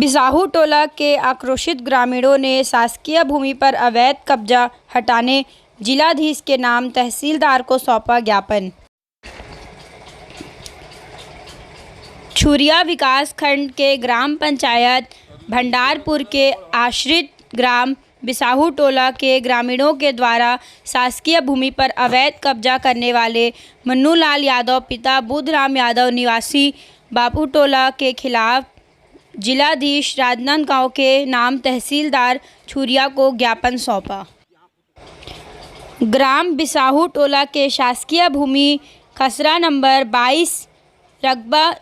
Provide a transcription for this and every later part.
बिसाहू टोला के आक्रोशित ग्रामीणों ने शासकीय भूमि पर अवैध कब्जा हटाने जिलाधीश के नाम तहसीलदार को सौंपा ज्ञापन। छुरिया विकास खंड के ग्राम पंचायत भंडारपुर के आश्रित ग्राम बिसाहू टोला के ग्रामीणों के द्वारा शासकीय भूमि पर अवैध कब्जा करने वाले मन्नूलाल यादव पिता बुधराम यादव निवासी बापू टोला के खिलाफ जिलाधीश राजनांदगांव के नाम तहसीलदार छुरिया को ज्ञापन सौंपा। ग्राम बिसाहू टोला के शासकीय भूमि खसरा नंबर 22 रकबा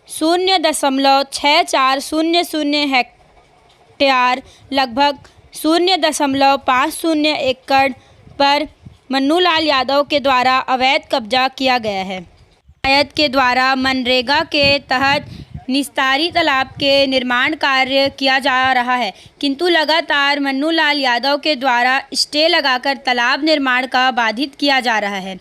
0.6400 हेक्टेयर लगभग 0.50 एकड़ पर मन्नूलाल यादव के द्वारा अवैध कब्जा किया गया है। पंचायत के द्वारा मनरेगा के तहत निस्तारी तालाब के निर्माण कार्य किया जा रहा है, किंतु लगातार मन्नूलाल यादव के द्वारा स्टे लगाकर तालाब निर्माण का बाधित किया जा रहा है,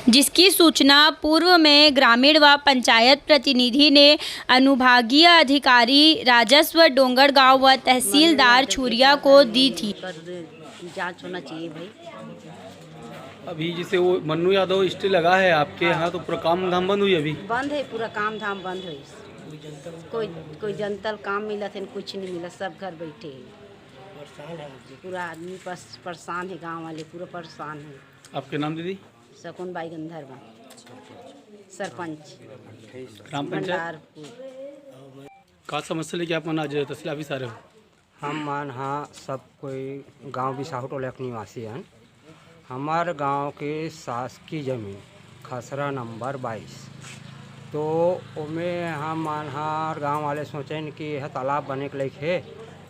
जिसकी सूचना पूर्व में ग्रामीण व पंचायत प्रतिनिधि ने अनुभागीय अधिकारी राजस्व डोंगरगांव व तहसीलदार छुरिया को दी थी। जांच होना चाहिए भाई। अभी जैसे वो मन्नू यादव स्टे लगा है आपके यहाँ, तो पूरा काम धाम बंद हुई? अभी बंद है, पूरा काम धाम बंद है। कोई जनतल काम मिला थे, कुछ नहीं मिला, सब घर बैठे हैं। पूरा आदमी परेशान है, गांव वाले पूरा परेशान है। आपके नाम दीदी? शकुन बाई गंधर्वा, सरपंच ग्राम पंचायत। का समस्या लेके आप आज तहसील ऑफिस आ रहे हो? हम मान हाँ सब कोई गांव बिसाहू टोला के निवासी हैं। हमारे गांव के शासकीय जमीन खसरा नंबर 22, तो उसमें हम मान हाँ गाँव वाले सोचें कि यह तालाब बने के लायक है,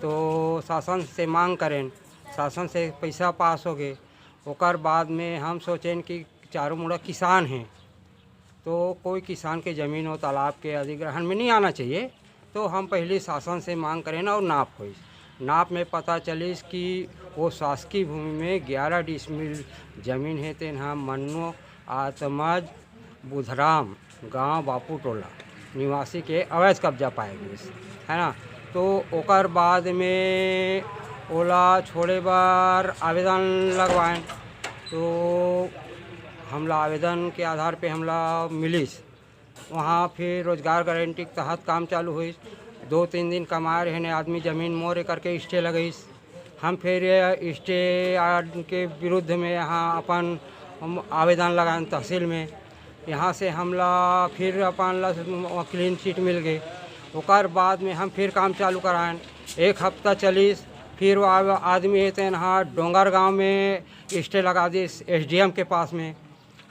तो शासन से मांग करें, शासन से पैसा पास हो गए। ओकर बाद में हम सोचें कि चारों मुड़ा किसान हैं, तो कोई किसान के ज़मीन और तालाब के अधिग्रहण में नहीं आना चाहिए। तो हम पहले शासन से मांग करें और नाप हुई। नाप में पता चली कि वो शासकीय भूमि में 11 डिसमिल ज़मीन है। तेन हम मन्नू आत्मज बुधराम गांव बापू टोला निवासी के अवैध कब्जा पाए गए है ना। तो ओकर बाद में ओला छोड़े बार आवेदन लगवाएं, तो हमला आवेदन के आधार पे हमला मिलिस। वहाँ फिर रोजगार गारंटी के तहत काम चालू हुई। 2-3 दिन कमा रहे ने आदमी ज़मीन मोरे करके स्टे लगईस। हम फिर स्टे के विरुद्ध में यहाँ अपन आवेदन लगाएं तहसील में। यहाँ से हमला फिर अपन क्लीन चिट मिल गई। ओकर बाद में हम फिर काम चालू कराएं। 1 हफ्ता चलीस, फिर वो आदमी है तेन हाँ डोंगर गांव में स्टे लगा दी SDM के पास में।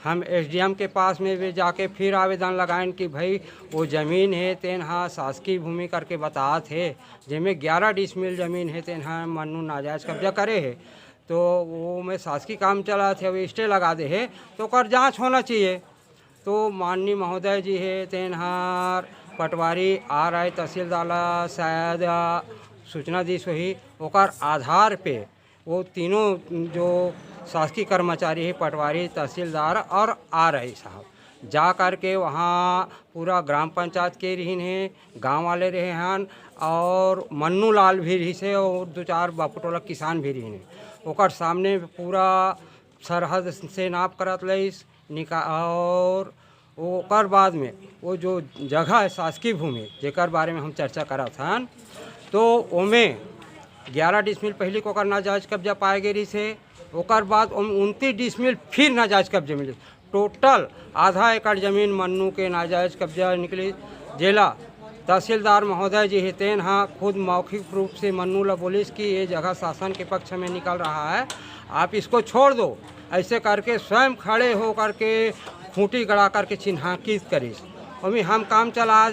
हम SDM के पास में भी जाके फिर आवेदन लगाएं कि भाई वो ज़मीन है तेन हाँ शासकीय भूमि करके बता थे, जिसमें 11 डिसमिल ज़मीन है तेन हाँ मन्नू नाजायज़ कब्जा करे है। तो वो में शासकीय काम चला थे, वो स्टे लगा दे है, तो कर जाँच होना चाहिए। तो माननीय महोदय जी है तेन हाँ पटवारी आ रहा है तहसीलदार शायद सूचना दी सही। ओकर आधार पे वो तीनों जो शासकीय कर्मचारी है, पटवारी, तहसीलदार और RI साहब, जा कर के वहाँ पूरा ग्राम पंचायत के रही हैं, गांव वाले रहे हैं और मन्नू लाल भी रही से और 2-4 बापू टोला किसान भी रही हैं। ओकर सामने पूरा सरहद से नाप करत लईस निका। और ओकर बाद में वो जो जगह है शासकीय भूमि जेकर बारे में हम चर्चा करत हन, तो ओमें 11 डिसमिल पहले को ओकर नाजायज़ कब्जा पाए गए रही से। ओकर बाद 29 डिसमिल फिर नाजायज़ कब्जे मिले। टोटल आधा एकड़ ज़मीन मन्नू के नाजायज़ कब्जा निकली। जिला तहसीलदार महोदय जी हेतेन हाँ खुद मौखिक रूप से मन्नू ला बोलिस कि ये जगह शासन के पक्ष में निकल रहा है, आप इसको छोड़ दो। ऐसे करके स्वयं खड़े हो करके खूंटी गड़ा करके चिन्हांकित करीस। अभी हम काम चला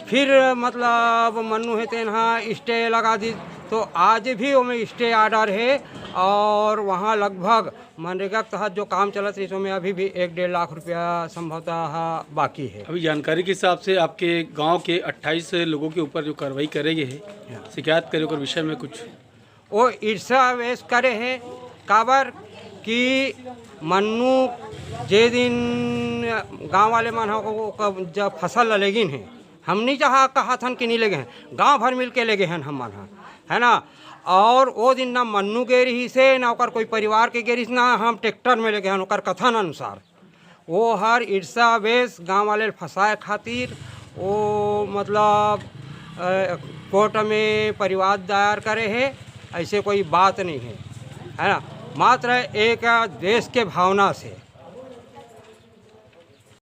फिर मतलब मन्नू है तेन हाँ स्टे लगा दी। तो आज भी उनमें स्टे ऑर्डर है और वहाँ लगभग मनरेगा के तहत जो काम चलत है इसमें अभी भी 1-1.5 लाख रुपया संभवतः बाकी है। अभी जानकारी के हिसाब से आपके गांव के 28 लोगों के ऊपर जो कार्रवाई करेंगे है, शिकायत करे और विषय में कुछ वो ईर्षा वेश करे है काबर कि मन्नू जे दिन गांव वाले मन हो जब फसल लेगिन है हम नहीं कहा था कि नहीं ले गए हैं, गांव भर मिल के ले गए हैं हमारे यहाँ, है ना। और वो दिन ना मन्नू गे रही से ना ओकर कोई परिवार के गे रही से, ना हम ट्रैक्टर में ले गए हैं। ओकर कथन अनुसार वो हर ईर्षा वेश गाँव वाले फंसाए खातिर वो मतलब कोर्ट में परिवाद दायर करे है, ऐसे कोई बात नहीं है, है ना। मात्र एक देश के भावना से